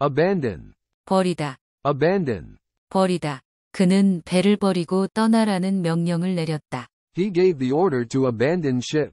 abandon, 버리다, abandon. 버리다. 그는 배를 버리고 떠나라는 명령을 내렸다. He gave the order to abandon ship.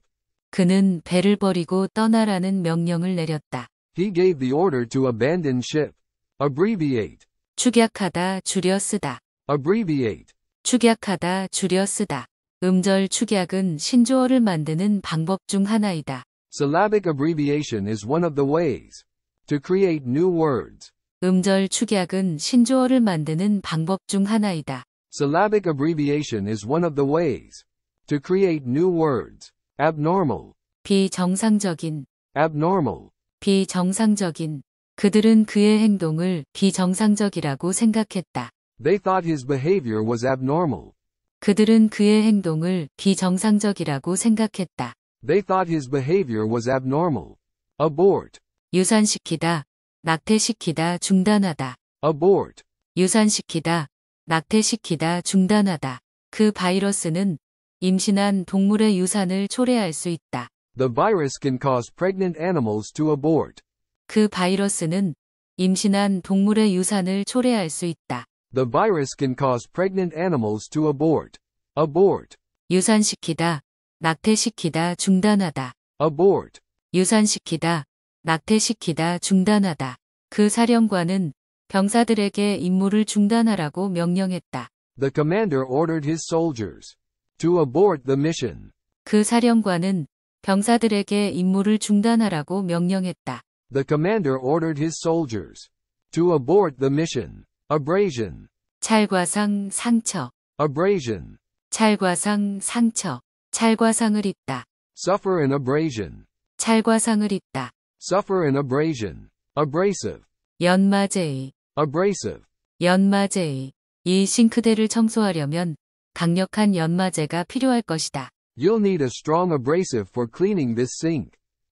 그는 배를 버리고 떠나라는 명령을 내렸다. He gave the order to abandon ship. Abbreviate, 축약하다, 줄여 쓰다. abbreviate. 축약하다, 줄여 쓰다. 음절 축약은 신조어를 만드는 방법 중 하나이다. Syllabic abbreviation is one of the ways to create new words. 음절 축약은 신조어를 만드는 방법 중 하나이다. Syllabic abbreviation is one of the ways to create new words. Abnormal, 비정상적인, abnormal. 비정상적인. 그들은 그의 행동을 비정상적이라고 생각했다. They thought his behavior was abnormal. 그들은 그의 행동을 비정상적이라고 생각했다. They thought his behavior was abnormal. Abort, 유산시키다, 낙태시키다, 중단하다. abort. 유산시키다, 낙태시키다, 중단하다. 그 바이러스는 임신한 동물의 유산을 초래할 수 있다. The virus can cause pregnant animals to abort. 그 바이러스는 임신한 동물의 유산을 초래할 수 있다. The virus can cause pregnant animals to abort. Abort, 유산시키다, 낙태시키다, 중단하다. abort. 유산시키다, 낙태시키다, 중단하다. 그 사령관은 병사들에게 임무를 중단하라고 명령했다. The commander ordered his soldiers to abort the mission. 그 사령관은 병사들에게 임무를 중단하라고 명령했다. The commander ordered his soldiers to abort the mission. Abrasion, 찰과상, 상처. abrasion. 찰과상, 상처. 찰과상을 입다. Suffer an abrasion. 찰과상을 입다. Suffer an abrasion. Abrasive, 연마제의, abrasive. 연마제의. 이 싱크대를 청소하려면 강력한 연마제가 필요할 것이다. You'll need a strong abrasive for cleaning this sink.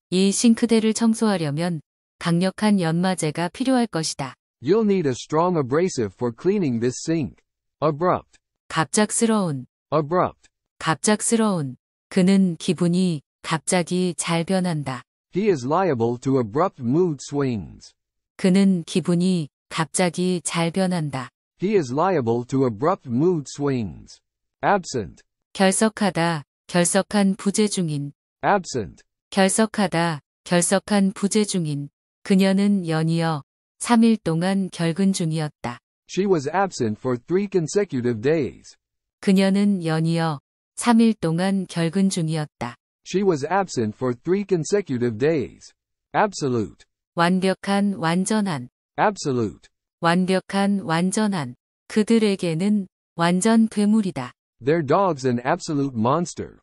이 싱크대를 청소하려면 강력한 연마제가 필요할 것이다. You'll need a strong abrasive for cleaning this sink. Abrupt, 갑작스러운, abrupt. 갑작스러운. 그는 기분이 갑자기 잘 변한다. He is liable to abrupt mood swings. 그는 기분이 갑자기 잘 변한다. He is liable to abrupt mood swings. Absent, 결석하다, 결석한 부재 중인. absent. 결석하다, 결석한 부재 중인. 그녀는 연이어 3일 동안 결근 중이었다. She was absent for 3 consecutive days. 그녀는 연이어 3일 동안 결근 중이었다. She was absent for 3 consecutive days. Absolute, 완벽한, 완전한. absolute. 완벽한, 완전한. 그들에게는 완전 괴물이다. Their dog's an absolute monster.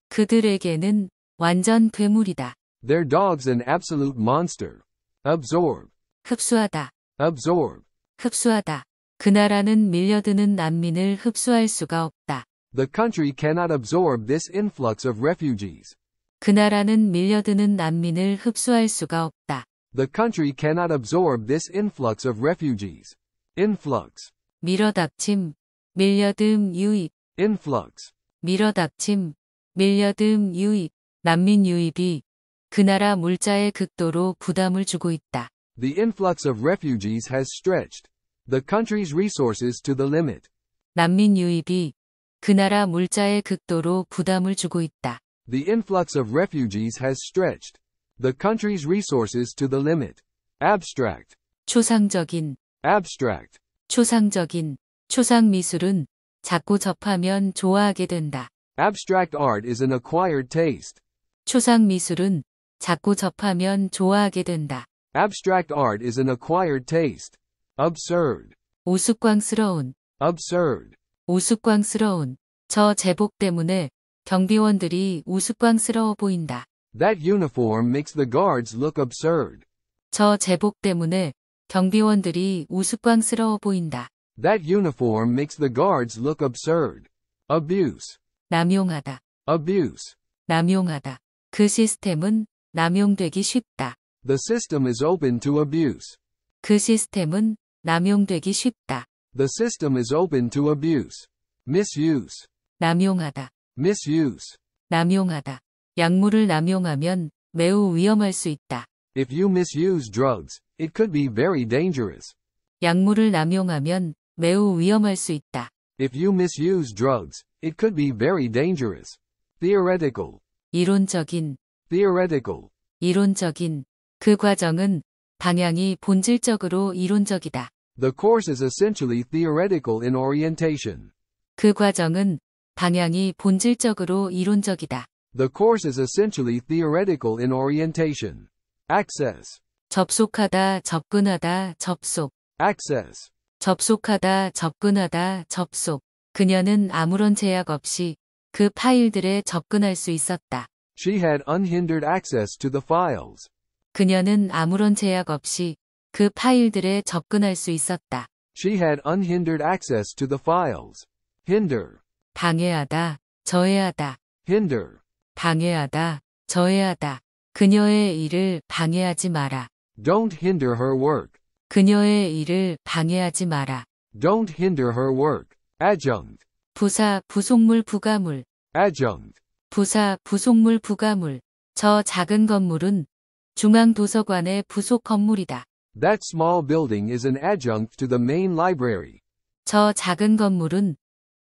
그들에게는 완전 괴물이다. Their dog's an absolute monster. Absorb, 흡수하다, absorb. 흡수하다. 그 나라는 밀려드는 난민을 흡수할 수가 없다. The country cannot absorb this influx of refugees. 그 나라는 밀려드는 난민을 흡수할 수가 없다. The country cannot absorb this influx of refugees. Influx, 밀어닥침, 밀려듦, 유입. influx. 밀어닥침, 밀려듦, 유입. 난민 유입이 그 나라 물자에 극도로 부담을 주고 있다. The influx of refugees has stretched the country's resources to the limit. 난민 유입이 그 나라 물자에 극도로 부담을 주고 있다. The influx of refugees has stretched the country's resources to the limit. Abstract, 초상적인, abstract. 초상적인. 초상 미술은 자꾸 접하면 좋아하게 된다. Abstract art is an acquired taste. 초상 미술은 자꾸 접하면 좋아하게 된다. Abstract art is an acquired taste. Absurd, 우스꽝스러운, absurd. 우스꽝스러운. 저 제복 때문에 경비원들이 우스꽝스러워 보인다. That uniform makes the guards look absurd. 저 제복 때문에 경비원들이 우스꽝스러워 보인다. That uniform makes the guards look absurd. Abuse, 남용하다, abuse. 남용하다. 그 시스템은 남용되기 쉽다. The system is open to abuse. 그 시스템은 남용되기 쉽다. The system is open to abuse. Misuse, 남용하다, misuse. 남용하다. 약물을 남용하면 매우 위험할 수 있다. If you misuse drugs, it could be very dangerous. 약물을 남용하면 매우 위험할 수 있다. If you misuse drugs, it could be very dangerous. Theoretical. 이론적인, Theoretical. 이론적인. 그 과정은 방향이 본질적으로 이론적이다. The course is essentially theoretical in orientation. 그 과정은 방향이 본질적으로 이론적이다. The course is essentially theoretical in orientation. Access. 접속하다, 접근하다, 접속. Access. 접속하다, 접근하다, 접속. 그녀는 아무런 제약 없이 그 파일들에 접근할 수 있었다. She had unhindered access to the files. 그녀는 아무런 제약 없이 그 파일들에 접근할 수 있었다. She had unhindered access to the files. Hinder. 방해하다, 저해하다. Hinder. 방해하다, 저해하다. 그녀의 일을 방해하지 마라. Don't hinder her work. 그녀의 일을 방해하지 마라. Don't hinder her work. Adjunct. 부사, 부속물, 부가물. Adjunct. 부사, 부속물, 부가물. 저 작은 건물은 중앙도서관의 부속 건물이다. That small building is an adjunct to the main library. 저 작은 건물은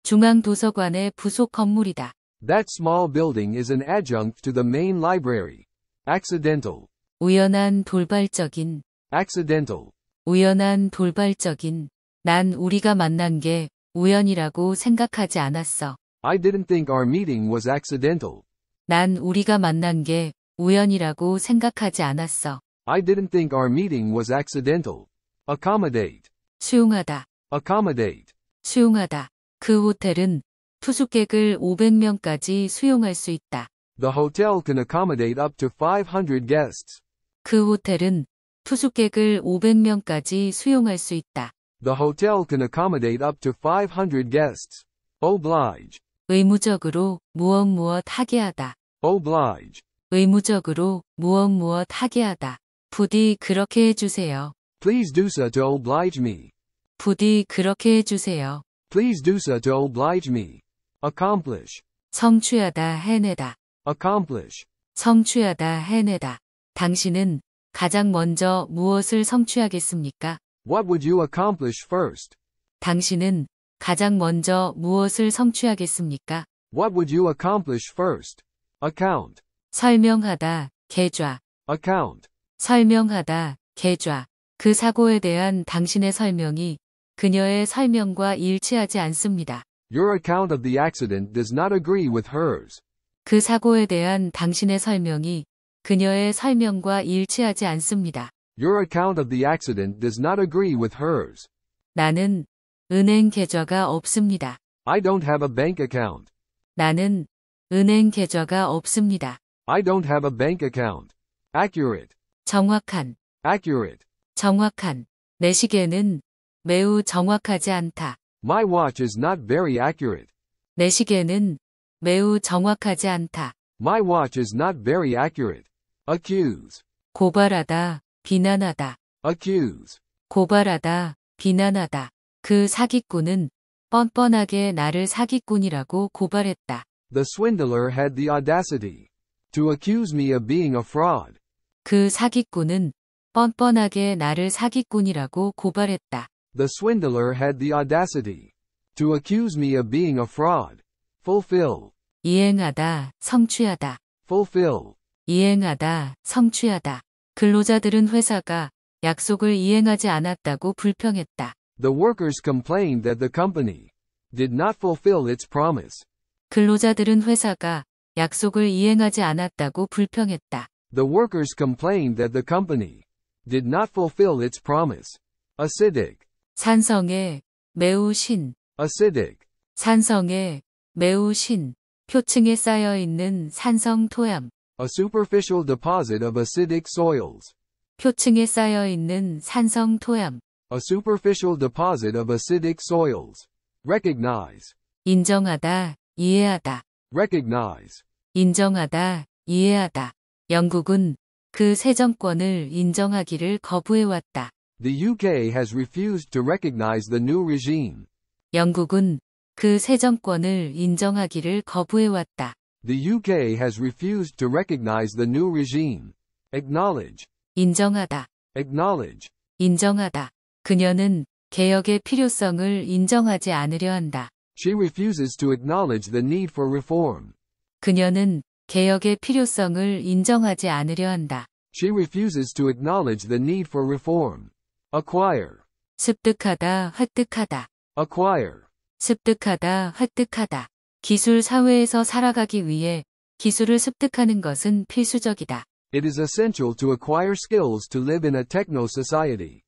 중앙도서관의 부속 건물이다. That small building is an adjunct to the main library. Accidental. 우연한 돌발적인, Accidental. 우연한 돌발적인. 난 우리가 만난 게 우연이라고 생각하지 않았어. I didn't think our meeting was accidental. 난 우리가 만난 게 우연이라고 생각하지 않았어. I didn't think our meeting was accidental. Accommodate. 수용하다, Accommodate. 수용하다. 그 호텔은 투숙객을 500명까지 수용할 수 있다. The hotel can accommodate up to 500 guests. 그 호텔은 투숙객을 500명까지 수용할 수 있다. The hotel can accommodate up to 500 guests. Oblige. 의무적으로 무엇 하게 하다. Oblige. 의무적으로 무엇 하게 하다. 부디 그렇게 해주세요. Please do so to oblige me. 부디 그렇게 해주세요. Please do so to oblige me. Accomplish. 성취하다, 해내다. Accomplish. 성취하다, 해내다. 당신은 가장 먼저 무엇을 성취하겠습니까? What would you accomplish first? 당신은 가장 먼저 무엇을 성취하겠습니까? What would you accomplish first? Account. 설명하다, 계좌. Account. 설명하다, 계좌. 그 사고에 대한 당신의 설명이 그녀의 설명과 일치하지 않습니다. Your account of the accident does not agree with hers. 그 사고에 대한 당신의 설명이 그녀의 설명과 일치하지 않습니다. Your account of the accident does not agree with hers. 나는 은행 계좌가 없습니다. I don't have a bank account. 나는 은행 계좌가 없습니다. I don't have a bank account. Accurate. 정확한, Accurate. 정확한. 내 시계는 매우 정확하지 않다. My watch is not very accurate. 내 시계는 매우 정확하지 않다. My watch is not very accurate. Accuse. 고발하다, 비난하다. Accuse. 고발하다, 비난하다. 그 사기꾼은 뻔뻔하게 나를 사기꾼이라고 고발했다. The swindler had the audacity to accuse me of being a fraud. 그 사기꾼은 뻔뻔하게 나를 사기꾼이라고 고발했다. The swindler had the audacity to accuse me of being a fraud. Fulfill. 이행하다, 성취하다. Fulfill. 이행하다, 성취하다. 근로자들은 회사가 약속을 이행하지 않았다고 불평했다. The workers complained that the company did not fulfill its promise. 근로자들은 회사가 약속을 이행하지 않았다고 불평했다. The workers complained that the company did not fulfill its promise. Acidic. 산성에, 매우 신. Acidic. 산성에, 매우 신. 표층에 쌓여 있는 산성 토양. A superficial deposit of acidic soils. 표층에 쌓여 있는 산성 토양. A superficial deposit of acidic soils. Recognize. 인정하다, 이해하다. Recognize. 인정하다, 이해하다. 영국은 그 새 정권을 인정하기를 거부해왔다. The UK has refused to recognize the new regime. 영국은 그 새 정권을 인정하기를 거부해왔다. The UK has refused to recognize the new regime. Acknowledge. 인정하다, Acknowledge. 인정하다. 그녀는 개혁의 필요성을 인정하지 않으려 한다. She refuses to acknowledge the need for reform. 그녀는 개혁의 필요성을 인정하지 않으려 한다. She refuses to acknowledge the need for reform. Acquire. 습득하다, 획득하다. Acquire. 습득하다, 획득하다. 기술 사회에서 살아가기 위해 기술을 습득하는 것은 필수적이다. It is essential to acquire skills to live in a techno society.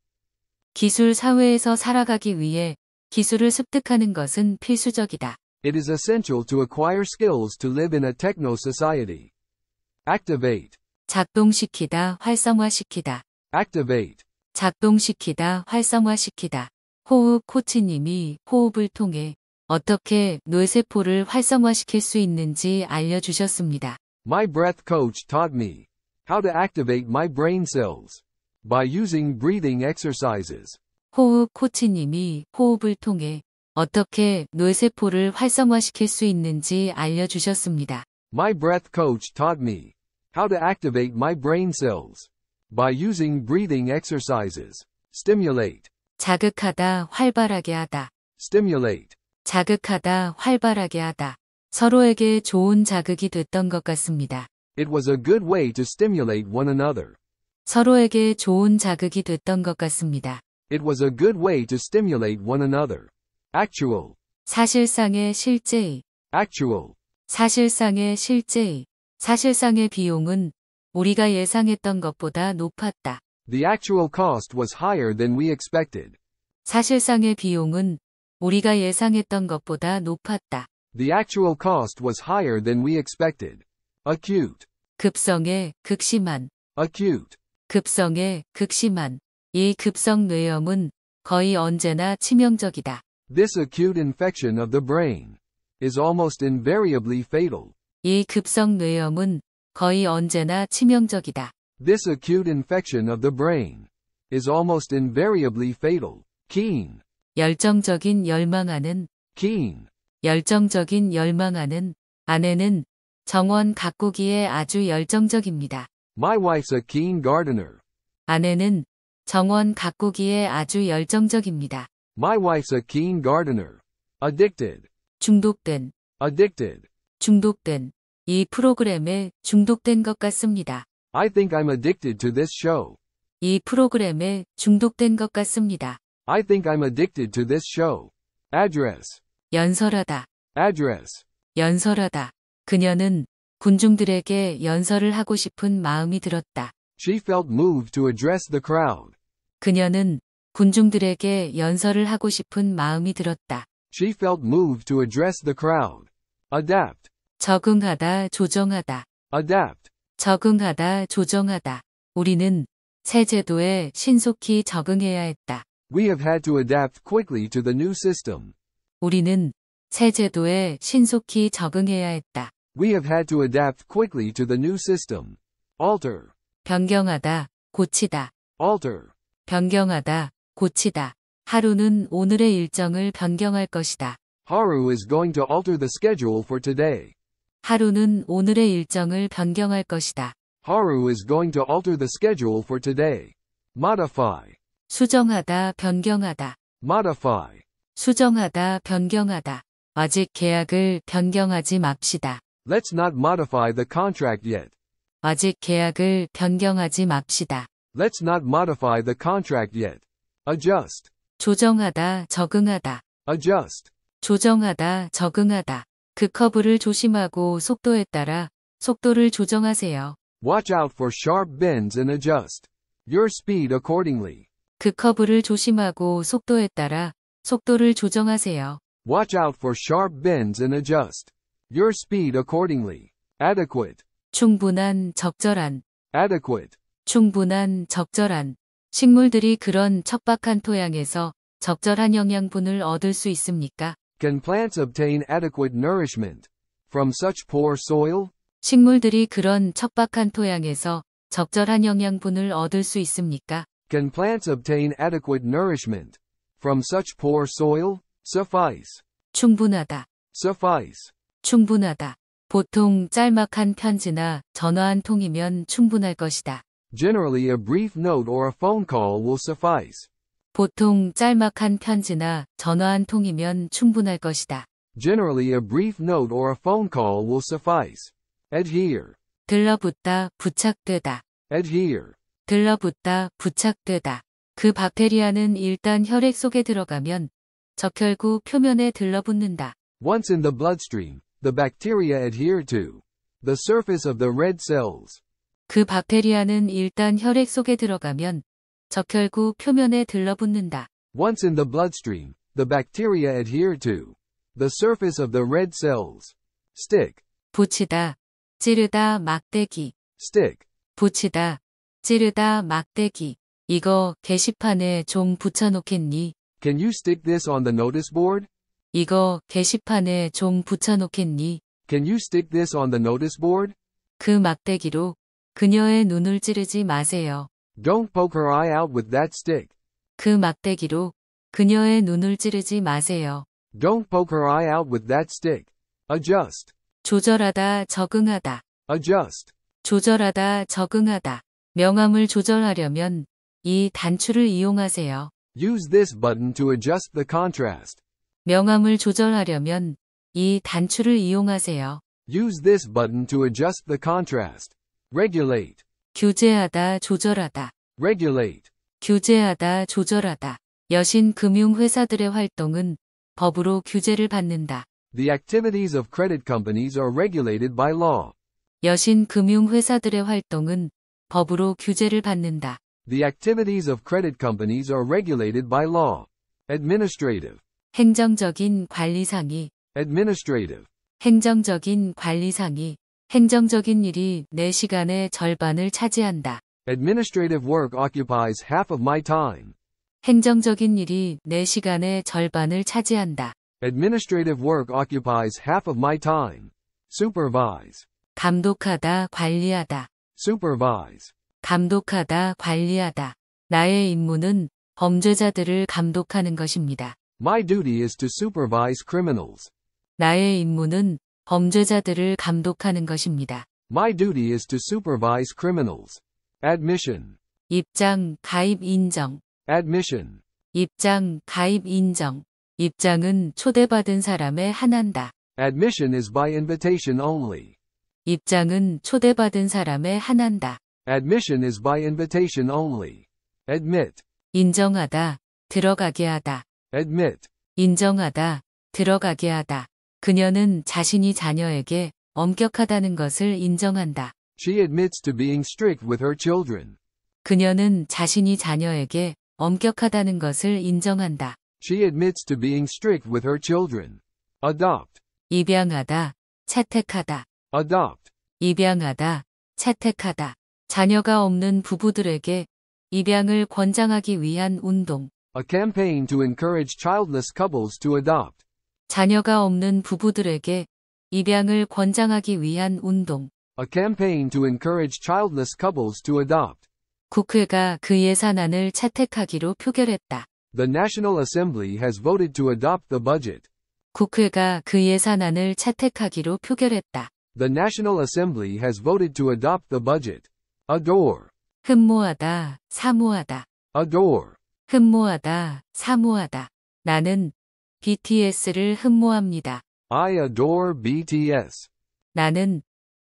기술 사회에서 살아가기 위해 기술을 습득하는 것은 필수적이다. It is essential to acquire skills to live in a techno society. Activate. 작동시키다, 활성화시키다. Activate. 작동시키다, 활성화시키다. 호흡 코치님이 호흡을 통해 어떻게 뇌세포를 활성화시킬 수 있는지 알려주셨습니다. My breath coach taught me how to activate my brain cells by using breathing exercises. 호흡 코치님이 호흡을 통해 어떻게 뇌세포를 활성화시킬 수 있는지 알려주셨습니다. My breath coach taught me how to activate my brain cells by using breathing exercises. Stimulate. 자극하다, 활발하게 하다. Stimulate. 자극하다, 활발하게 하다. 서로에게 좋은 자극이 됐던 것 같습니다. It was a good way to stimulate one another. 서로에게 좋은 자극이 됐던 것 같습니다. It was a good way to stimulate one another. Actual. 사실상의 실제의. Actual. 사실상의 실제의. 사실상의 비용은 우리가 예상했던 것보다 높았다. The actual cost was higher than we expected. 사실상의 비용은 우리가 예상했던 것보다 높았다. The actual cost was higher than we expected. Acute. 급성의, 극심한. Acute. 급성의, 극심한. 이 급성 뇌염은 거의 언제나 치명적이다. This acute infection of the brain is almost invariably fatal. 이 급성 뇌염은 거의 언제나 치명적이다. This acute infection of the brain is almost invariably fatal. Keen. 열정적인 열망하는. Keen. 열정적인 열망하는. 아내는 정원 가꾸기에 아주 열정적입니다. My wife's a keen gardener. 아내는 정원 가꾸기에 아주 열정적입니다. My wife's a keen gardener. Addicted. 중독된. Addicted. 중독된. 이 프로그램에 중독된 것 같습니다. I think I'm addicted to this show. 이 프로그램에 중독된 것 같습니다. I think I'm addicted to this show. Address. 연설하다. Address. 연설하다. 그녀는 군중들에게 연설을 하고 싶은 마음이 들었다. She felt moved to address the crowd. 그녀는 군중들에게 연설을 하고 싶은 마음이 들었다. She felt moved to address the crowd. Adapt. 적응하다, 조정하다. Adapt. 적응하다, 조정하다. 우리는 새 제도에 신속히 적응해야 했다. We have had to adapt quickly to the new system. 우리는 새 제도에 신속히 적응해야 했다. We have had to adapt quickly to the new system. Alter. 변경하다, 고치다. Alter. 변경하다, 고치다. 하루는 오늘의 일정을 변경할 것이다. Haru is going to alter the schedule for today. 하루는 오늘의 일정을 변경할 것이다. Haru is going to alter the schedule for today. Modify. 수정하다, 변경하다. Modify. 수정하다, 변경하다. 아직 계약을 변경하지 맙시다. Let's not modify the contract yet. 아직 계약을 변경하지 맙시다. Let's not modify the contract yet. Adjust. 조정하다, 적응하다. Adjust. 조정하다, 적응하다. 그 커브를 조심하고 속도에 따라 속도를 조정하세요. Watch out for sharp bends and adjust your speed accordingly. 그 커브를 조심하고 속도에 따라 속도를 조정하세요. Watch out for sharp bends and adjust your speed accordingly. Adequate. 충분한, 적절한. Adequate. 충분한, 적절한. 식물들이 그런 척박한 토양에서 적절한 영양분을 얻을 수 있습니까? Can plants obtain adequate nourishment from such poor soil? 식물들이 그런 척박한 토양에서 적절한 영양분을 얻을 수 있습니까? Can plants obtain adequate nourishment from such poor soil? Suffice. 충분하다. Suffice. 충분하다. 보통 짤막한 편지나 전화 한 통이면 충분할 것이다. Generally, a brief note or a phone call will suffice. 보통 짤막한 편지나 전화 한 통이면 충분할 것이다. Generally, a brief note or a phone call will suffice. Adhere. 들러붙다, 부착되다. Adhere. 들러붙다, 부착되다. 그 박테리아는 일단 혈액 속에 들어가면 적혈구 표면에 들러붙는다. Once in the bloodstream, the bacteria adhere to the surface of the red cells. 그 박테리아는 일단 혈액 속에 들어가면 적혈구 표면에 들러붙는다. Once in the bloodstream, the bacteria adhere to the surface of the red cells. Stick. 붙이다, 찌르다, 막대기. Stick. 붙이다, 찌르다, 막대기. 이거 게시판에 좀 붙여놓겠니? Can you stick this on the notice board? 이거 게시판에 좀 붙여놓겠니? Can you stick this on the notice board? 그 막대기로 그녀의 눈을 찌르지 마세요. Don't poke her eye out with that stick. 그 막대기로 그녀의 눈을 찌르지 마세요. Don't poke her eye out with that stick. Adjust. 조절하다, 적응하다. Adjust. 조절하다, 적응하다. 명암을 조절하려면 이 단추를 이용하세요. Use this button to adjust the contrast. 명암을 조절하려면 이 단추를 이용하세요. Use this button to adjust the contrast. Regulate. 규제하다, 조절하다. Regulate. 규제하다, 조절하다. 여신 금융회사들의 활동은 법으로 규제를 받는다. The activities of credit companies are regulated by law. 여신 금융회사들의 활동은 법으로 규제를 받는다. The activities of credit companies are regulated by law. Administrative. 행정적인 관리상의. Administrative. 행정적인 관리상의. 행정적인 일이 내 시간의 절반을 차지한다. Administrative work occupies half of my time. 행정적인 일이 내 시간의 절반을 차지한다. Administrative work occupies half of my time. Supervise. 감독하다, 관리하다. Supervise. 감독하다, 관리하다. 나의 임무는 범죄자들을 감독하는 것입니다. My duty is to supervise criminals. 나의 임무는 범죄자들을 감독하는 것입니다. My duty is to supervise criminals. Admission. 입장, 가입, 인정. Admission. 입장, 가입, 인정. 입장은 초대받은 사람에 한한다. Admission is by invitation only. 입장은 초대받은 사람에 한한다. Admission is by invitation only. Admit. 인정하다, 들어가게 하다. Admit. 인정하다, 들어가게 하다. 그녀는 자신이 자녀에게 엄격하다는 것을 인정한다. She admits to being strict with her children. 그녀는 자신이 자녀에게 엄격하다는 것을 인정한다. She admits to being strict with her children. Adopt. 입양하다, 채택하다. Adopt. 입양하다, 채택하다. 자녀가 없는 부부들에게 입양을 권장하기 위한 운동. A campaign to encourage childless couples to adopt. 자녀가 없는 부부들에게 입양을 권장하기 위한 운동. A campaign to encourage childless couples to adopt. 국회가 그 예산안을 채택하기로 표결했다. The National Assembly has voted to adopt the budget. 국회가 그 예산안을 채택하기로 표결했다. The National Assembly has voted to adopt the budget. Adore. 흠모하다, 사모하다. Adore. 흠모하다, 사모하다. 나는 BTS를 흠모합니다. I adore BTS. 나는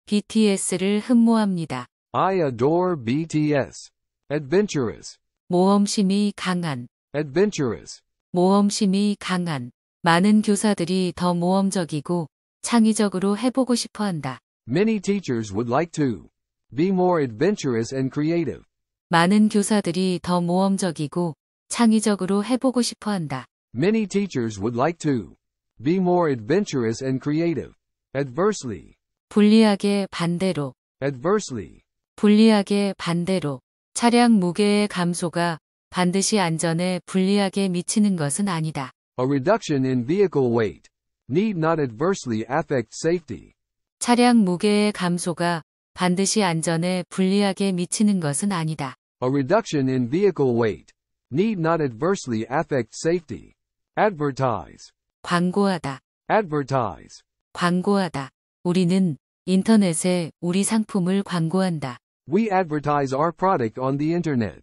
BTS를 흠모합니다. I adore BTS. Adventurous. 모험심이 강한. Adventurous. 모험심이 강한. 많은 교사들이 더 모험적이고 창의적으로 해보고 싶어 한다. Many teachers would like to be more adventurous and creative. 많은 교사들이 더 모험적이고 창의적으로 해보고 싶어 한다. Many teachers would like to be more adventurous and creative. Adversely. 불리하게 반대로. Adversely. 불리하게 반대로. 차량 무게의 감소가 반드시 안전에 불리하게 미치는 것은 아니다. A reduction in vehicle weight need not adversely affect safety. 차량 무게의 감소가 반드시 안전에 불리하게 미치는 것은 아니다. A reduction in vehicle weight need not adversely affect safety. Advertise. 광고하다. Advertise. 광고하다. 우리는 인터넷에 우리 상품을 광고한다. We advertise our product on the internet.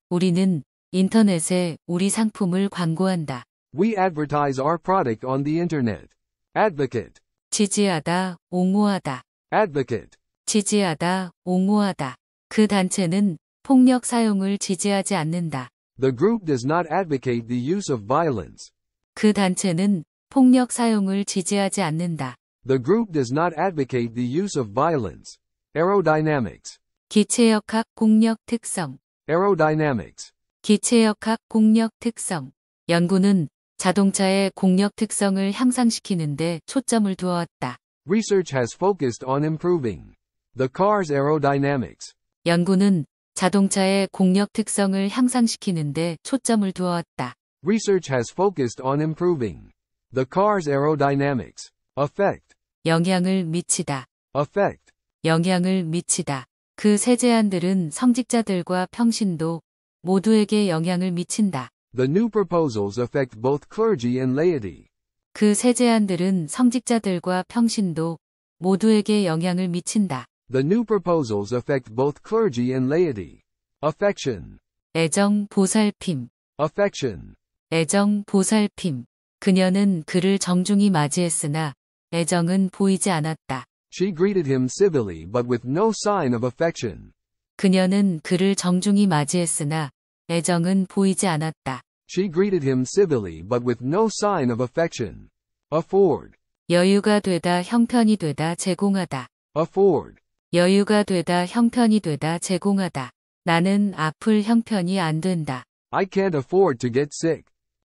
우리는 인터넷에 우리 상품을 광고한다. We advertise our product on the internet. Advocate. 지지하다, 옹호하다. Advocate. 지지하다, 옹호하다. 그 단체는 폭력 사용을 지지하지 않는다. The group does not advocate the use of violence. 그 단체는 폭력 사용을 지지하지 않는다. The group does not advocate the use of violence. Aerodynamics. 기체역학 공력 특성. Aerodynamics. 기체역학 공력 특성. 연구는 자동차의 공력 특성을 향상시키는 데 초점을 두었다. Research has focused on improving the car's aerodynamics. 연구는 자동차의 공력 특성을 향상시키는 데 초점을 두었다. Research has focused on improving the car's aerodynamics. Effect. 영향을 미치다. Effect. 영향을 미치다. 그 세제안들은 성직자들과 평신도 모두에게 영향을 미친다. The new proposals affect both clergy and laity. 그 세제안들은 성직자들과 평신도 모두에게 영향을 미친다. The new proposals affect both clergy and laity. Affection. 애정 보살핌. Affection. 애정 보살핌. 그녀는 그를 정중히 맞이했으나 애정은 보이지 않았다. She greeted him civilly but with no sign of affection. 그녀는 그를 정중히 맞이했으나 애정은 보이지 않았다. She greeted him civilly but with no sign of affection. Afford. 여유가 되다 형편이 되다 제공하다. Afford. 여유가 되다 형편이 되다 제공하다. 나는 아플 형편이 안 된다. I can't afford to get sick.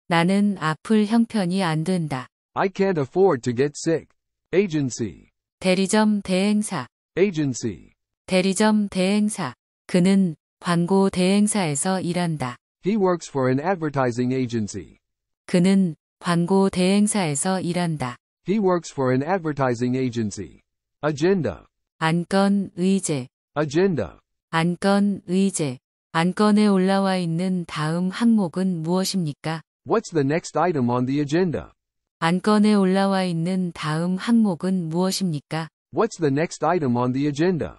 나는 아플 형편이 안 된다. I can't afford to get sick. Agency. 대리점 대행사. Agency. 대리점 대행사. 그는 광고 대행사에서 일한다. He works for an advertising agency. 그는 광고 대행사에서 일한다. He works for an advertising agency. Agenda. 안건 의제. Agenda. 안건 의제. 안건에 올라와 있는 다음 항목은 무엇입니까? What's the next item on the agenda? 안건에 올라와 있는 다음 항목은 무엇입니까? What's the next item on the agenda?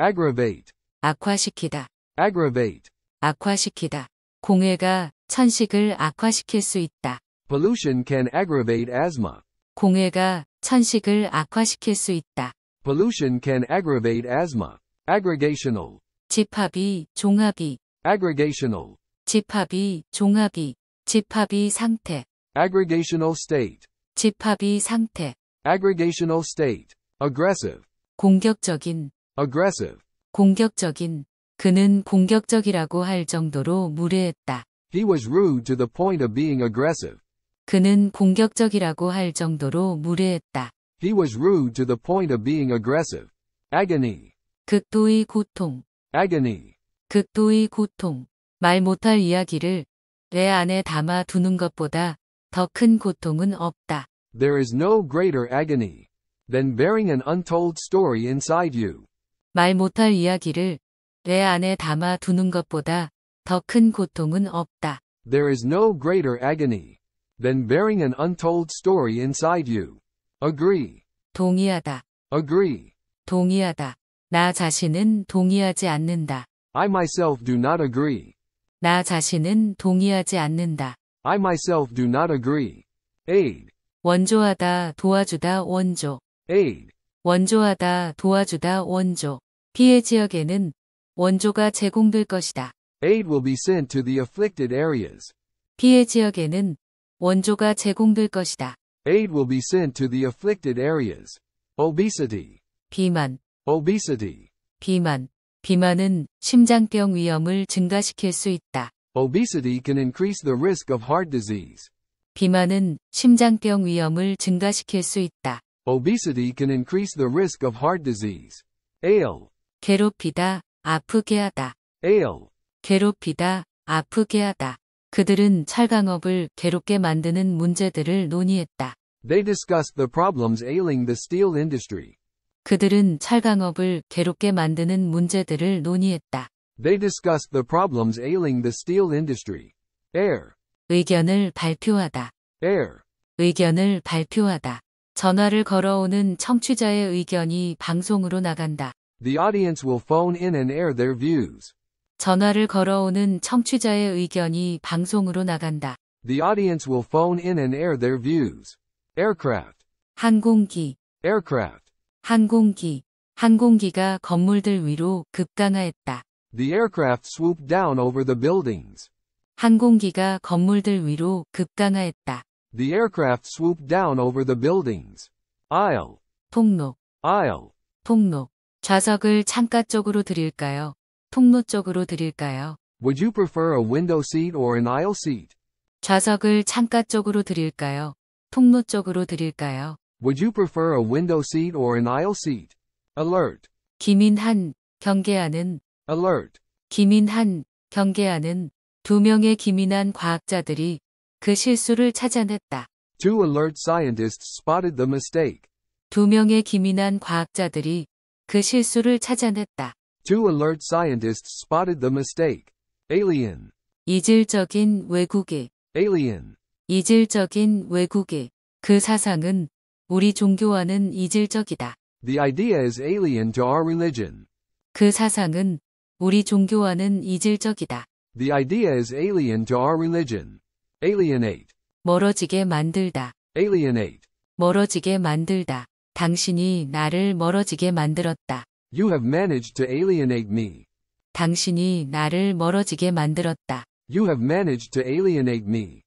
Aggravate. 악화시키다. Aggravate. 악화시키다. 공해가 천식을 악화시킬 수 있다. Pollution can aggravate asthma. 공해가 천식을 악화시킬 수 있다. Pollution can aggravate asthma. Aggregational. 집합이, 종합이. Aggregational. 집합이, 종합이. 집합이 상태. Aggregational state. 집합이 상태. Aggregational state. Aggressive. 공격적인. Aggressive. 공격적인. 그는 공격적이라고 할 정도로 무례했다. He was rude to the point of being aggressive. 그는 공격적이라고 할 정도로 무례했다. He was rude to the point of being aggressive. Agony. 극도의 고통. Agony. 극도의 고통. 말 못할 이야기를 내 안에 담아 두는 것보다 더 큰 고통은 없다. There is no greater agony than bearing an untold story inside you. 말 못할 이야기를 내 안에 담아 두는 것보다 더 큰 고통은 없다. There is no greater agony than bearing an untold story inside you. Agree. 동의하다. Agree. 동의하다. 나 자신은 동의하지 않는다. I myself do not agree. 나 자신은 동의하지 않는다. I myself do not agree. Aid. 원조하다, 도와주다, 원조. Aid. 원조하다, 도와주다, 원조. 피해 지역에는 원조가 제공될 것이다. Aid will be sent to the afflicted areas. 피해 지역에는 원조가 제공될 것이다. Aid will be sent to the afflicted areas. Obesity. 비만, Obesity. 비만. 비만은 심장병 위험을 증가시킬 수 있다. Obesity can increase the risk of heart disease. 비만은 심장병 위험을 증가시킬 수 있다. Obesity can increase the risk of heart disease. Ail. 괴롭히다, 아프게 하다. Ail. 괴롭히다, 아프게 하다. 그들은 철강업을 괴롭게 만드는 문제들을 논의했다. They discussed the problems ailing the steel industry. 그들은 철강업을 괴롭게 만드는 문제들을 논의했다. They discussed the problems ailing the steel industry. Air. 의견을 발표하다. Air. 의견을 발표하다. 전화를 걸어오는 청취자의 의견이 방송으로 나간다. The audience will phone in and air their views. 전화를 걸어오는 청취자의 의견이 방송으로 나간다. The audience will phone in and air their views. Aircraft. 항공기, Aircraft. 항공기. 항공기가 건물들 위로 급강하했다. The aircraft swooped down over the buildings. 항공기가 건물들 위로 급강하했다. The aircraft swooped down over the buildings. Aisle. 통로, Aisle. 통로. 좌석을 창가 쪽으로 드릴까요? 통로 쪽으로 드릴까요? Would you prefer a window seat or an aisle seat? 좌석을 창가 쪽으로 드릴까요? 통로 쪽으로 드릴까요? Would you prefer a window seat or an aisle seat? Alert. 기민한, 경계하는, Alert. 기민한, 경계하는. 2명의 기민한 과학자들이 그 실수를 찾아냈다. Two alert scientists spotted the mistake. 2명의 기민한 과학자들이 그 실수를 찾아냈다. Two alert scientists spotted the mistake. Alien. 이질적인 외국의, Alien. 이질적인 외국의. 그 사상은 우리 종교와는 이질적이다. The idea is alien to our religion. 그 사상은 우리 종교와는 이질적이다. The idea is alien to our religion. Alienate. 멀어지게 만들다. Alienate. 멀어지게 만들다. 당신이 나를 멀어지게 만들었다. You have managed to alienate me. 당신이 나를 멀어지게 만들었다. You have managed to alienate me.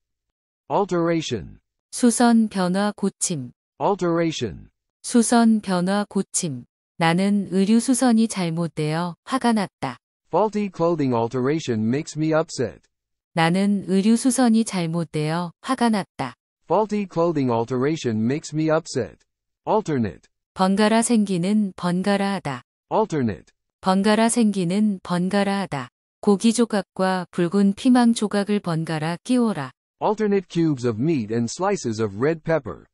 Alteration. 수선 변화 고침. Alteration. 수선 변화 고침. 나는 의류 수선이 잘못되어 화가 났다. Faulty clothing alteration makes me upset. 나는 의류 수선이 잘못되어 화가 났다. Faulty clothing alteration makes me upset. Alternate. 번갈아 생기는 번갈아하다. Alternate. 번갈아 생기는 번갈아하다. 고기 조각과 붉은 피망 조각을 번갈아 끼워라. Alternate cubes of meat and slices of red pepper.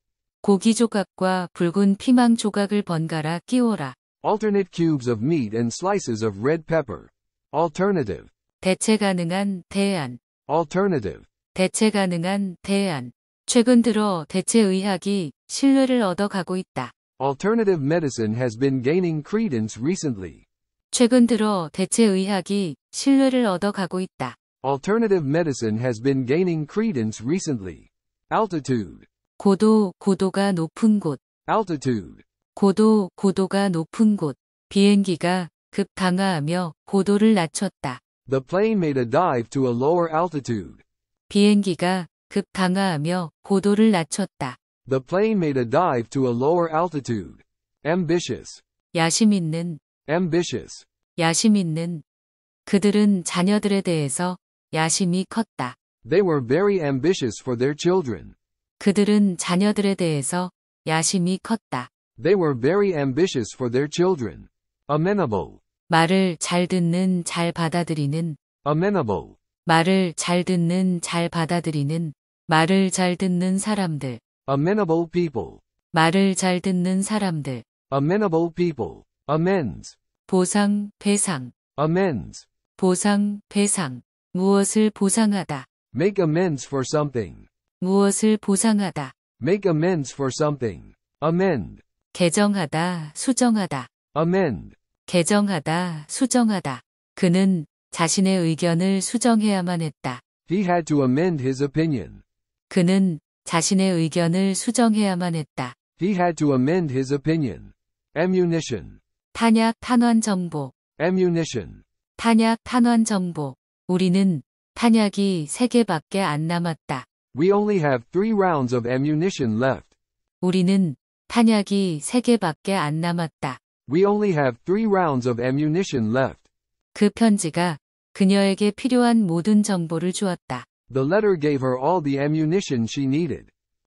고기 조각과 붉은 피망 조각을 번갈아 끼워라. Alternate cubes of meat and slices of red pepper. Alternative. 대체 가능한 대안. Alternative. 대체 가능한 대안. 최근 들어 대체의학이 신뢰를 얻어가고 있다. Alternative medicine has been gaining credence recently. 최근 들어 대체의학이 신뢰를 얻어가고 있다. Alternative medicine has been gaining credence recently. Altitude. 고도, 고도가 높은 곳. Altitude. 고도, 고도가 높은 곳. 비행기가 급 강하하며 고도를 낮췄다. The plane made a dive to a lower altitude. 비행기가 급 강하하며 고도를 낮췄다. The plane made a dive to a lower altitude. Ambitious. 야심 있는, Ambitious. 야심 있는. 그들은 자녀들에 대해서 야심이 컸다. They were very ambitious for their children. 그들은 자녀들에 대해서 야심이 컸다. They were very ambitious for their children. Amenable. 말을 잘 듣는, 잘 받아들이는. Amenable. 말을 잘 듣는, 잘 받아들이는. 말을 잘 듣는 사람들. Amenable people. 말을 잘 듣는 사람들. Amenable people. Amends. 보상, 배상. Amends. 보상, 배상. 무엇을 보상하다. Make amends for something. 무엇을 보상하다. Make amends for something. Amend. 개정하다, 수정하다. Amend. 개정하다, 수정하다. 그는 자신의 의견을 수정해야만 했다. He had to amend his opinion. 그는 자신의 의견을 수정해야만 했다. He had to amend his opinion. Ammunition. 탄약 탄환 정보. Ammunition. 탄약 탄환 정보. 우리는 탄약이 3개밖에 안 남았다. We only have 3 rounds of ammunition left. 우리는 탄약이 3개밖에 안 남았다. We only have 3 rounds of ammunition left. 그 편지가 그녀에게 필요한 모든 정보를 주었다. The letter gave her all the ammunition she needed.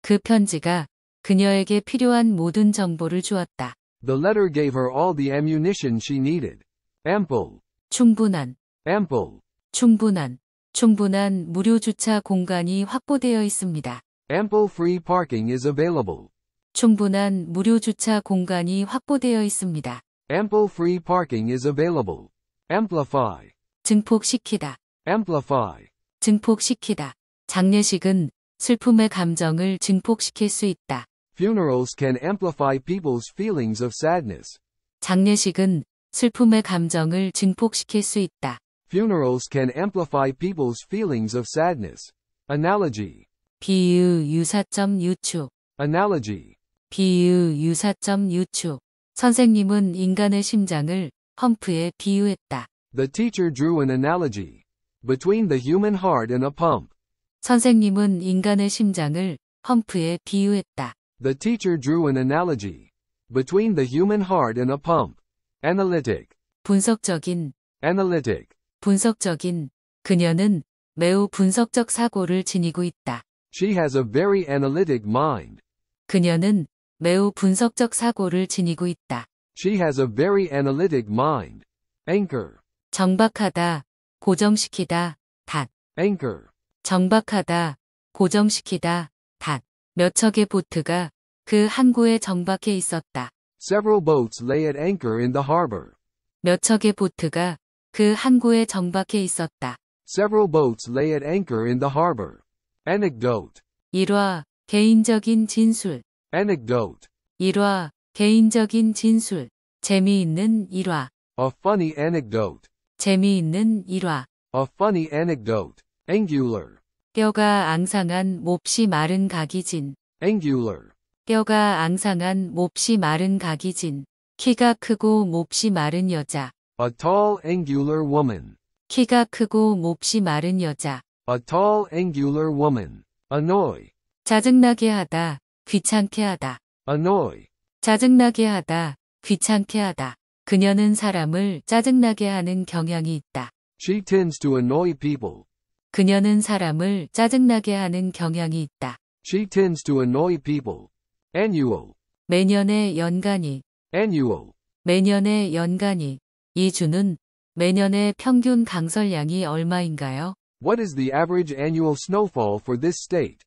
그 편지가 그녀에게 필요한 모든 정보를 주었다. The letter gave her all the ammunition she needed. Ample. 충분한, Ample. 충분한, 충분한 무료 주차 공간이 확보되어 있습니다. Ample free parking is available. 충분한 무료 주차 공간이 확보되어 있습니다. Ample free parking is available. Amplify. 증폭시키다, Amplify. 증폭시키다. 장례식은 슬픔의 감정을 증폭시킬 수 있다. Funerals can amplify people's feelings of sadness. 장례식은 슬픔의 감정을 증폭시킬 수 있다. Funerals can amplify people's feelings of sadness. Analogy. 비유 유사점 유추. Analogy. 비유 유사점 유추. 선생님은 인간의 심장을 펌프에 비유했다. The teacher drew an analogy between the human heart and a pump. 선생님은 인간의 심장을 펌프에 비유했다. The teacher drew an analogy between the human heart and a pump. Analytic. 분석적인, Analytic. 분석적인. 그녀는 매우 분석적 사고를 지니고 있다. She has a very analytic mind. 그녀는 매우 분석적 사고를 지니고 있다. She has a very analytic mind. Anchor. 정박하다, 고정시키다, 닷. Anchor. 정박하다, 고정시키다, 닷. 몇 척의 보트가 그 항구에 정박해 있었다. Several boats lay at anchor in the harbor. 몇 척의 보트가 그 항구에 정박해 있었다. Several boats lay at anchor in the harbor. Anecdote. 일화, 개인적인 진술. Anecdote. 일화, 개인적인 진술. 재미있는 일화. A funny anecdote. 재미있는 일화. A funny anecdote. Angular. 뼈가 앙상한 몹시 마른 각이진. Angular. 뼈가 앙상한 몹시 마른 각이진. 키가 크고 몹시 마른 여자. A tall angular woman. 키가 크고 몹시 마른 여자. A tall angular woman. Annoy. 짜증나게 하다, 귀찮게 하다. Annoy. 짜증나게 하다, 귀찮게 하다. 그녀는 사람을 짜증나게 하는 경향이 있다. She tends to annoy people. 그녀는 사람을 짜증나게 하는 경향이 있다. She tends to annoy people. Annual. 매년의 연간이. Annual. 매년의 연간이. 이 주는 매년의 평균 강설량이 얼마인가요? What is the average annual snowfall for this state?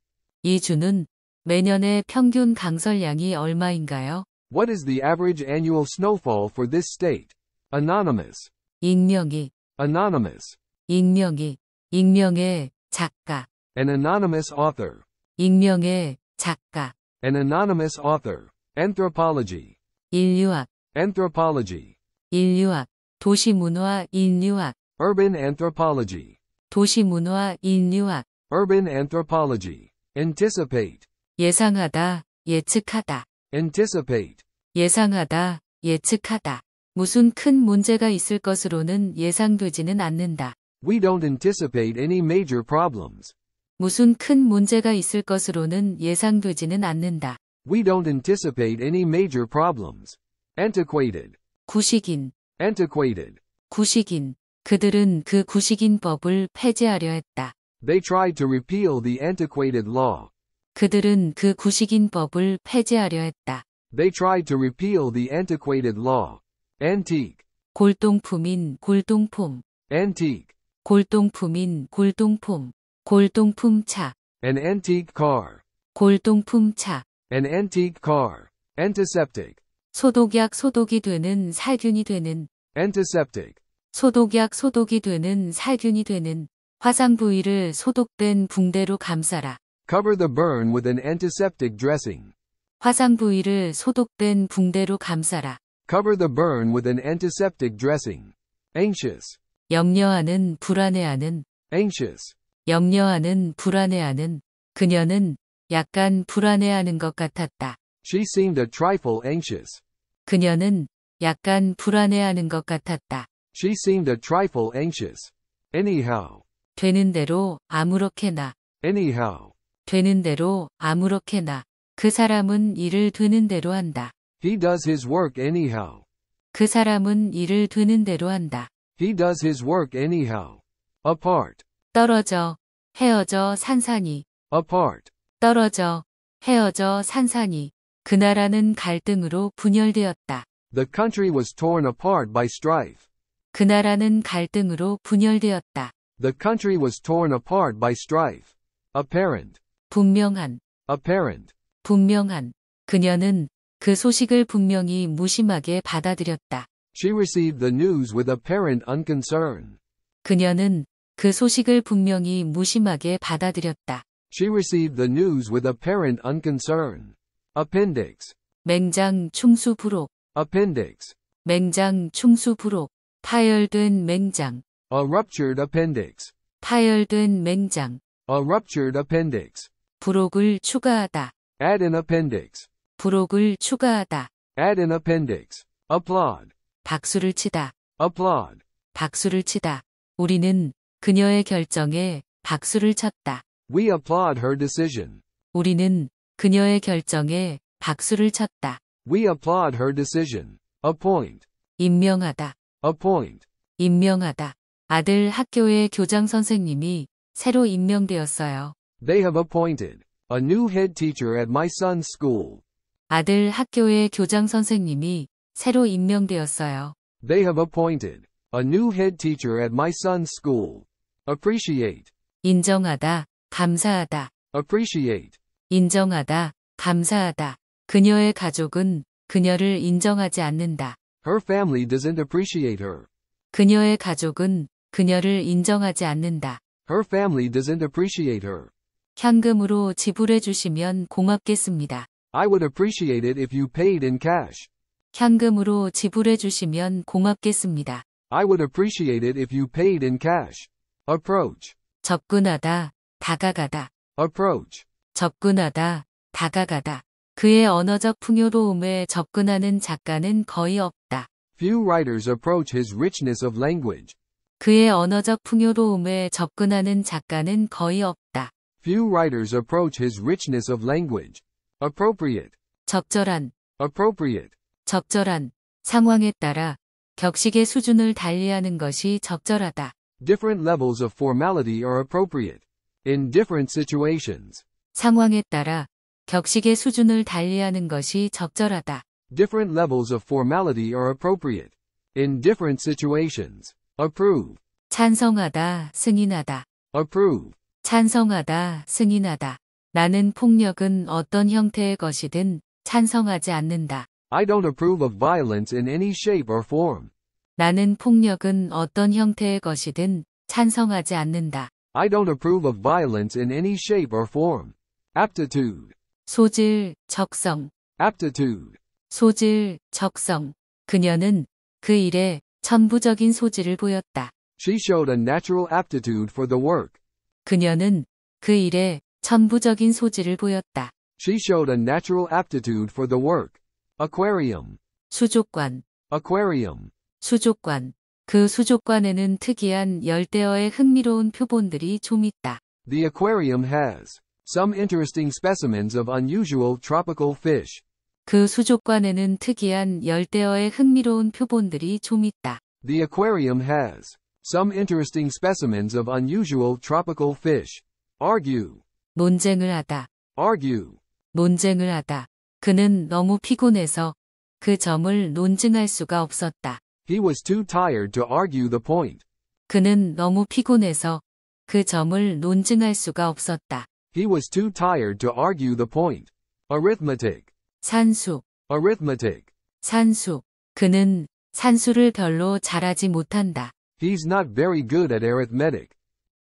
이 주는 매년의 평균 강설량이 얼마인가요? What is the average annual snowfall for this state? Anonymous. 익명이. Anonymous. 익명이. 익명의 작가. An anonymous author. 익명의 작가. An anonymous author. Anthropology. 인류학. Anthropology. 인류학. 도시문화 인류학. Urban anthropology. 도시문화 인류학. Urban anthropology. Anticipate. 예상하다, 예측하다. Anticipate. 예상하다, 예측하다. 무슨 큰 문제가 있을 것으로는 예상되지는 않는다. We don't anticipate any major problems. 무슨 큰 문제가 있을 것으로는 예상되지는 않는다. We don't anticipate any major problems. Antiquated. 구식인. Antiquated. 구식인. 그들은 그 구식인법을 폐지하려 했다. They tried to repeal the antiquated law. 그들은 그 구식인법을 폐지하려 했다. They tried to repeal the antiquated law. Antique. 골동품인 골동품. Antique. 골동품인 골동품. 골동품차. An antique car. 골동품차. An antique car. Antiseptic. 소독약 소독이 되는 살균이 되는. Antiseptic. 소독약 소독이 되는 살균이 되는. 화상 부위를 소독된 붕대로 감싸라. Cover the burn with an antiseptic dressing. 화상 부위를 소독된 붕대로 감싸라. Cover the burn with an antiseptic dressing. Anxious. 염려하는 불안해하는. Anxious. 염려하는 불안해하는. 그녀는 약간 불안해하는 것 같았다. She seemed a trifle anxious. 그녀는 약간 불안해하는 것 같았다. She seemed a trifle anxious. Anyhow. 되는 대로 아무렇게나. Anyhow. 되는 대로 아무렇게나. 그 사람은 일을 되는 대로 한다. He does his work anyhow. 그 사람은 일을 되는 대로 한다. He does his work anyhow. Apart. 떨어져, 헤어져 산산이. Apart. 떨어져, 헤어져 산산이. 그 나라는 갈등으로 분열되었다. The country was torn apart by strife. 그 나라는 갈등으로 분열되었다. The country was torn apart by strife. Apparent. 분명한, Apparent. 분명한. 그녀는 그 소식을 분명히 무심하게 받아들였다. She received the news with apparent unconcern. 그녀는 그 소식을 분명히 무심하게 받아들였다. She received the news with apparent unconcern. Appendix. 맹장 충수 부록. Appendix. 맹장 충수 부록, 파열된 맹장, A ruptured appendix. 파열된 맹장, A ruptured appendix. 부록을 추가하다, Add an appendix. 부록을 추가하다, Add an appendix. Applaud. 박수를 치다, Applaud. 박수를 치다. 우리는 그녀의 결정에 박수를 쳤다. We applaud her decision. 우리는 그녀의 결정에 박수를 쳤다. We applaud her decision. Appoint. 임명하다, Appoint. 임명하다. 아들 학교의 교장 선생님이 새로 임명되었어요. They have appointed a new head teacher at my son's school. 아들 학교의 교장 선생님이 새로 임명되었어요. They have appointed a new head teacher at my son's school. Appreciate. 인정하다, 감사하다, Appreciate. 인정하다, 감사하다. 그녀의 가족은 그녀를 인정하지 않는다. Her family doesn't appreciate her. 그녀의 가족은 그녀를 인정하지 않는다. Her family doesn't appreciate her. 현금으로 지불해 주시면 고맙겠습니다. I would appreciate it if you paid in cash. 현금으로 지불해 주시면 고맙겠습니다. I would appreciate it if you paid in cash. Approach. 접근하다, 다가가다. Approach. 접근하다, 다가가다. 그의 언어적 풍요로움에 접근하는 작가는 거의 없다. Few writers approach his richness of language. 그의 언어적 풍요로움에 접근하는 작가는 거의 없다. Few writers approach his richness of language. Appropriate. 적절한, Appropriate. 적절한, 상황에 따라 격식의 수준을 달리하는 것이 적절하다. Different levels of formality are appropriate. In different situations. 상황에 따라 격식의 수준을 달리하는 것이 적절하다. Different levels of formality are appropriate. In different situations. Approve. 찬성하다, 승인하다. Approve. 찬성하다, 승인하다. 나는 폭력은 어떤 형태의 것이든 찬성하지 않는다. I don't approve of violence in any shape or form. 나는 폭력은 어떤 형태의 것이든 찬성하지 않는다. I don't approve of violence in any shape or form. Aptitude. 소질, 적성. Aptitude. 소질, 적성. 그녀는 그 일에 천부적인 소질을 보였다. She showed a natural aptitude for the work. 그녀는 그 일에 천부적인 소질을 보였다. She showed a natural aptitude for the work. Aquarium. 수족관, Aquarium. 수족관. 그 수족관에는 특이한 열대어의 흥미로운 표본들이 좀 있다. The aquarium has some interesting specimens of unusual tropical fish. 그 수족관에는 특이한 열대어의 흥미로운 표본들이 좀 있다. The aquarium has some interesting specimens of unusual tropical fish. Argue. 논쟁을 하다, Argue. 논쟁을 하다. 그는 너무 피곤해서 그 점을 논증할 수가 없었다. He was too tired to argue the point. 그는 너무 피곤해서 그 점을 논증할 수가 없었다. He was too tired to argue the point. Arithmetic. 산수, Arithmetic. 산수. 그는 산수를 별로 잘하지 못한다. He's not very good at arithmetic.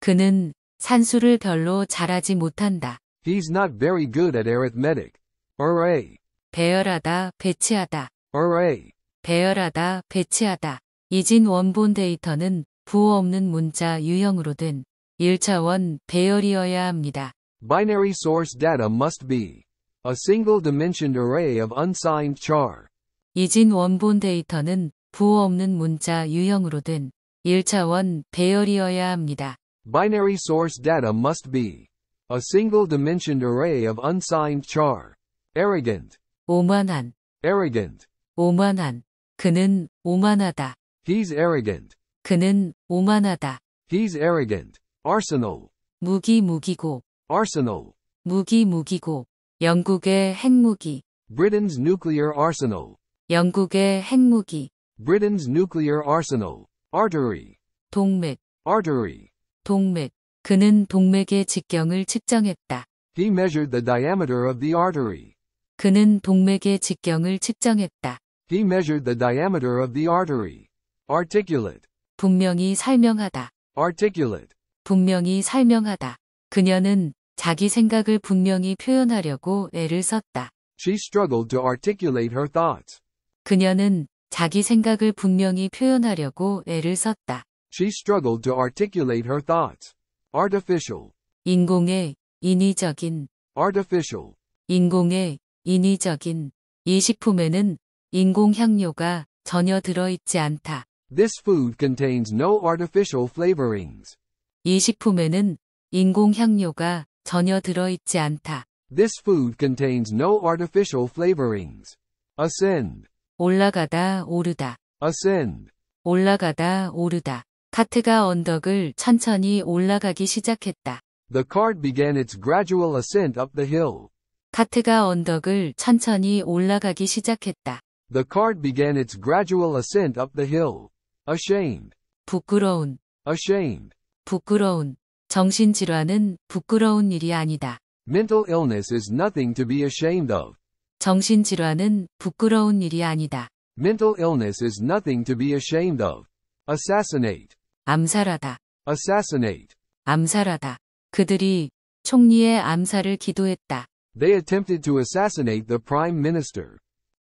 그는 산수를 별로 잘하지 못한다. He's not very good at arithmetic. Array. 배열하다, 배치하다. Array. 배열하다, 배치하다. 이진 원본 데이터는 부호 없는 문자 유형으로 된 1차원 배열이어야 합니다. Binary source data must be a single-dimensioned array of unsigned char. 이진 원본 데이터는 부호 없는 문자 유형으로 된 1차원 배열이어야 합니다. Binary source data must be a single-dimensioned array of unsigned char. Arrogant. 오만한, Arrogant. 오만한. 그는 오만하다. He's arrogant. 그는 오만하다. He's arrogant. Arsenal. 무기고. Arsenal. 무기고. 영국의 핵무기. Britain's nuclear arsenal. 영국의 핵무기. Britain's nuclear arsenal. Artery. 동맥. Artery. 동맥. 그는 동맥의 직경을 측정했다. He measured the diameter of the artery. 그는 동맥의 직경을 측정했다. He measured the diameter of the artery. Articulate. 분명히 설명하다. Articulate. 분명히 설명하다. 그녀는 자기 생각을 분명히 표현하려고 애를 썼다. She struggled to articulate her thoughts. 그녀는 자기 생각을 분명히 표현하려고 애를 썼다. She struggled to articulate her thoughts. Artificial. 인공의, 인위적인, Artificial. 인공의, 인위적인. 이 식품에는 인공 향료가 전혀 들어있지 않다. This food contains no artificial flavorings. 이 식품에는 인공 향료가 전혀 들어있지 않다. This food contains no artificial flavorings. Ascend. 올라가다, 오르다. Ascend. 올라가다, 오르다. 카트가 언덕을 천천히 올라가기 시작했다. The cart began its gradual ascent up the hill. 카트가 언덕을 천천히 올라가기 시작했다. The cart began its gradual ascent up the hill. Ashamed. 부끄러운, Ashamed. 부끄러운. 정신질환은 부끄러운 일이 아니다. Mental illness is nothing to be ashamed of. 정신질환은 부끄러운 일이 아니다. Mental illness is nothing to be ashamed of. Assassinate. 암살하다, Assassinate. 암살하다. 그들이 총리의 암살을 기도했다. They attempted to assassinate the prime minister.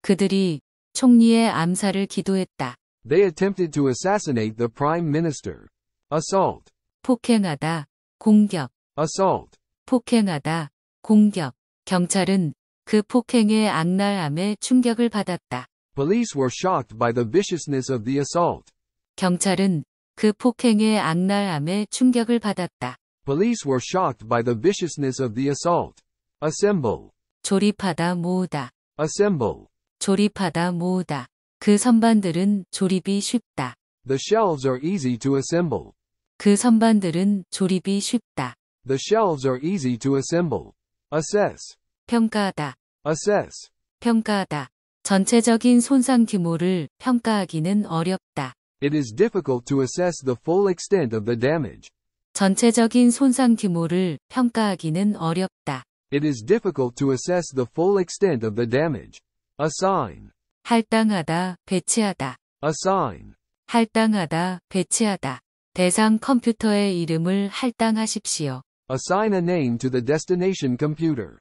그들이 총리의 암살을 기도했다. They attempted to assassinate the prime minister. Assault. 폭행하다, 공격, Assault. 폭행하다, 공격. 경찰은 그 폭행의 악랄함에 충격을 받았다. Police were shocked by the viciousness of the assault. 경찰은 그 폭행의 악랄함에 충격을 받았다. Police were shocked by the viciousness of the assault. Assemble. 조립하다, 모으다. Assemble. 조립하다, 모으다. 그 선반들은 조립이 쉽다. The shelves are easy to assemble. 그 선반들은 조립이 쉽다. The shelves are easy to assemble. Assess. 평가하다, Assess. 평가하다. 전체적인 손상 규모를 평가하기는 어렵다. It is difficult to assess the full extent of the damage. 전체적인 손상 규모를 평가하기는 어렵다. It is difficult to assess the full extent of the damage. Assign. 할당하다, 배치하다. Assign. 할당하다, 배치하다. 대상 컴퓨터의 이름을 할당하십시오. Assign a name to the destination computer.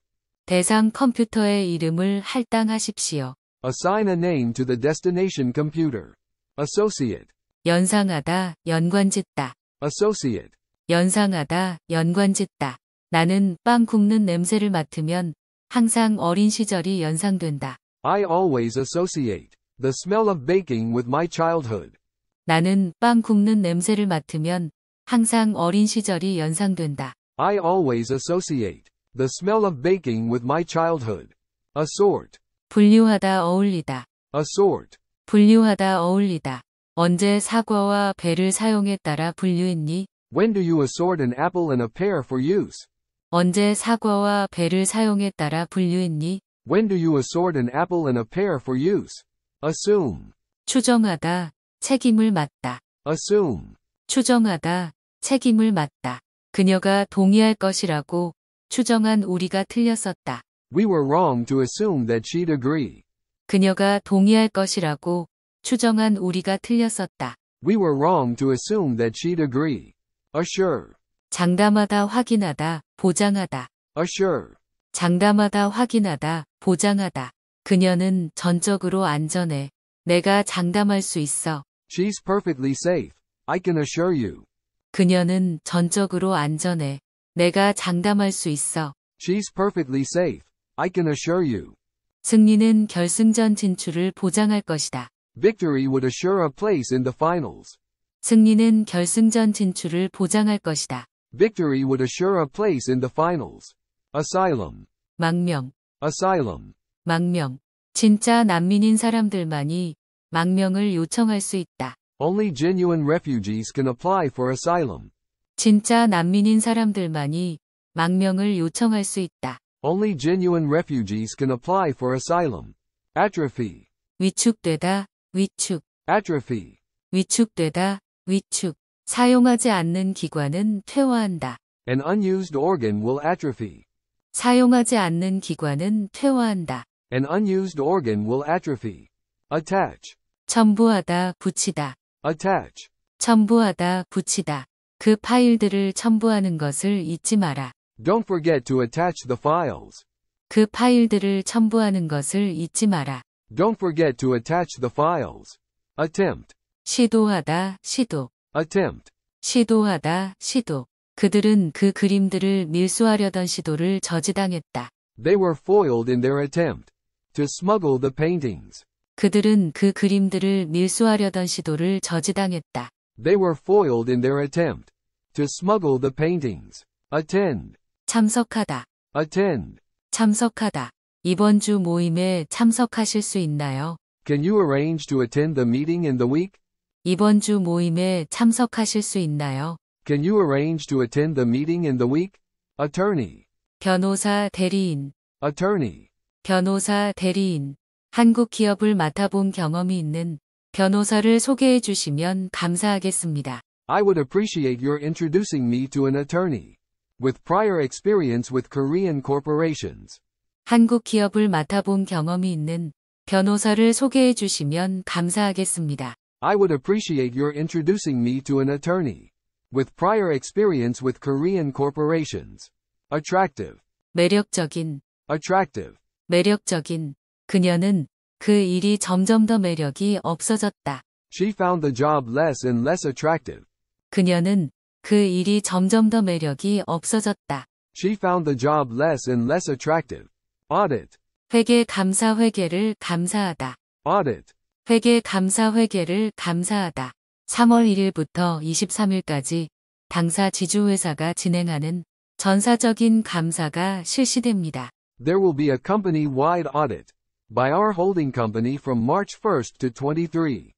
대상 컴퓨터의 이름을 할당하십시오. Assign a name to the destination computer. Associate. 연상하다, 연관짓다. Associate. 연상하다, 연관짓다. 나는 빵 굽는 냄새를 맡으면 항상 어린 시절이 연상된다. I always associate the smell of baking with my childhood. 나는 빵 굽는 냄새를 맡으면 항상 어린 시절이 연상된다. I always associate the smell of baking with my childhood. Assort. 분류하다, 어울리다. Assort. 분류하다, 어울리다. 언제 사과와 배를 사용에 따라 분류했니? When do you assort an apple and a pear for use? 언제 사과와 배를 사용에 따라 분류했니? When do you assort an apple and a pear for use? Assume. 추정하다, 책임을 맡다. Assume. 추정하다, 책임을 맡다. 그녀가 동의할 것이라고 추정한 우리가 틀렸었다. We were wrong to assume that she'd agree. 그녀가 동의할 것이라고 추정한 우리가 틀렸었다. We were wrong to assume that she'd agree. Assure. 장담하다, 확인하다, 보장하다. Assure. 장담하다, 확인하다, 보장하다. 그녀는 전적으로 안전해. 내가 장담할 수 있어. She's perfectly safe. I can assure you. 그녀는 전적으로 안전해. 내가 장담할 수 있어. She's perfectly safe. I can assure you. 승리는 결승전 진출을 보장할 것이다. Victory would assure a place in the finals. 승리는 결승전 진출을 보장할 것이다. Victory would assure a place in the finals. Asylum. 망명, Asylum. 망명. 진짜 난민인 사람들만이 망명을 요청할 수 있다. Only genuine refugees can apply for asylum. 진짜 난민인 사람들만이 망명을 요청할 수 있다. Only genuine refugees can apply for asylum. Atrophy. 위축되다, 위축. Atrophy. 위축되다, 위축. 사용하지 않는 기관은 퇴화한다. An unused organ will atrophy. 사용하지 않는 기관은 퇴화한다. An unused organ will atrophy. Attach. 첨부하다, 붙이다. Attach. 첨부하다, 붙이다. 그 파일들을 첨부하는 것을 잊지 마라. Don't forget to attach the files. 그 파일들을 첨부하는 것을 잊지 마라. Don't forget to attach the files. Attempt. 시도하다, 시도. Attempt. 시도하다, 시도. 그들은 그 그림들을 밀수하려던 시도를 저지당했다. They were foiled in their attempt to smuggle the paintings. 그들은 그 그림들을 밀수하려던 시도를 저지당했다. They were foiled in their attempt to smuggle the paintings. Attend. 참석하다, Attend. 참석하다. 이번 주 모임에 참석하실 수 있나요? Can you arrange to attend the meeting in the week? 이번 주 모임에 참석하실 수 있나요? Can you arrange to attend the meeting in the week? Attorney. 변호사 대리인, Attorney. 변호사 대리인. 한국 기업을 맡아본 경험이 있는 변호사를 소개해 주시면 감사하겠습니다. I would appreciate your introducing me to an attorney with prior experience with Korean corporations. 한국 기업을 맡아본 경험이 있는 변호사를 소개해 주시면 감사하겠습니다. I would appreciate your introducing me to an attorney with prior experience with Korean corporations. Attractive. 매력적인, Attractive. 매력적인. 그녀는 그 일이 점점 더 매력이 없어졌다. She found the job less and less attractive. 그녀는 그 일이 점점 더 매력이 없어졌다. She found the job less and less attractive. Audit. 회계 감사 회계를 감사하다. Audit. 회계 감사 회계를 감사하다. 3월 1일부터 23일까지 당사 지주회사가 진행하는 전사적인 감사가 실시됩니다. There will be a company-wide audit by our holding company from March 1st to 23.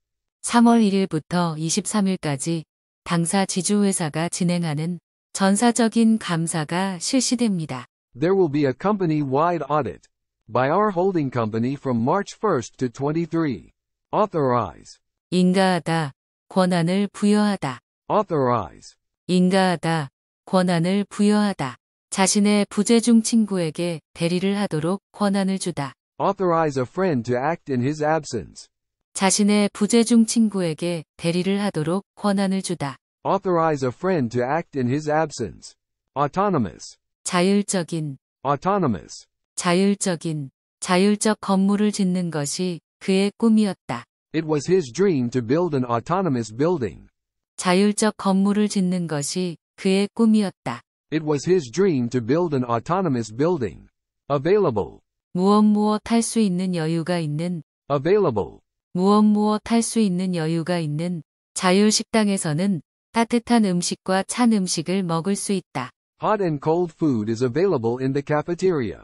3월 1일부터 23일까지 당사 지주회사가 진행하는 전사적인 감사가 실시됩니다. There will be a company-wide audit by our holding company from March 1st to 23. Authorize. 인가하다, 권한을 부여하다. Authorize. 인가하다, 권한을 부여하다. 자신의 부재중 친구에게 대리를 하도록 권한을 주다. Authorize a friend to act in his absence. 자신의 부재중 친구에게 대리를 하도록 권한을 주다. Authorize a friend to act in his absence. Autonomous. 자율적인, Autonomous. 자율적인, 자율적 건물을 짓는 것이 그의 꿈이었다. It was his dream to build an autonomous building. 자율적 건물을 짓는 것이 그의 꿈이었다. It was his dream to build an autonomous building. Available. 무엇 할 수 있는 여유가 있는, Available. 무엇 할 수 있는 여유가 있는 자율식당에서는 따뜻한 음식과 찬 음식을 먹을 수 있다. Hot and cold food is available in the cafeteria.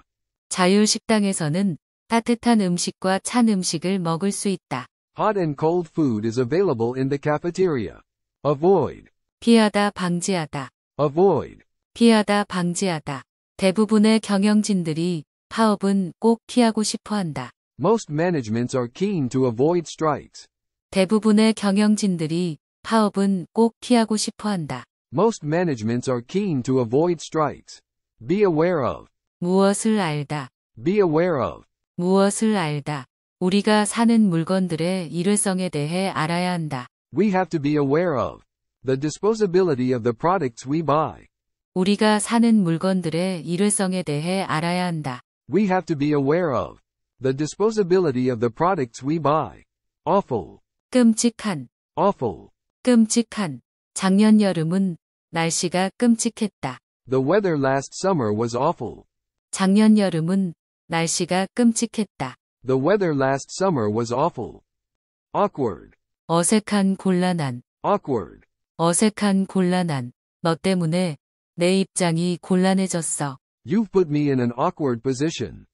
자율식당에서는 따뜻한 음식과 찬 음식을 먹을 수 있다. Hot and cold food is available in the cafeteria. Avoid. 피하다 방지하다. Avoid. 피하다 방지하다. 대부분의 경영진들이 파업은 꼭 피하고 싶어 한다. Most managements are keen to avoid strikes. 대부분의 경영진들이 파업은 꼭 피하고 싶어 한다. Most managements are keen to avoid strikes. Be aware of. 무엇을 알다. Be aware of. 무엇을 알다. 우리가 사는 물건들의 일회성에 대해 알아야 한다. We have to be aware of the disposability of the products we buy. 우리가 사는 물건들의 일회성에 대해 알아야 한다. We have to be aware of the disposability of the products we buy. Awful. 끔찍한, Awful. 끔찍한. 작년 여름은 날씨가 끔찍했다. The weather last summer was awful. 작년 여름은 날씨가 끔찍했다. The weather last summer was awful. Awkward. 어색한 곤란한, Awkward. 어색한 곤란한. 너 때문에 내 입장이 곤란해졌어. You've put me in an awkward position.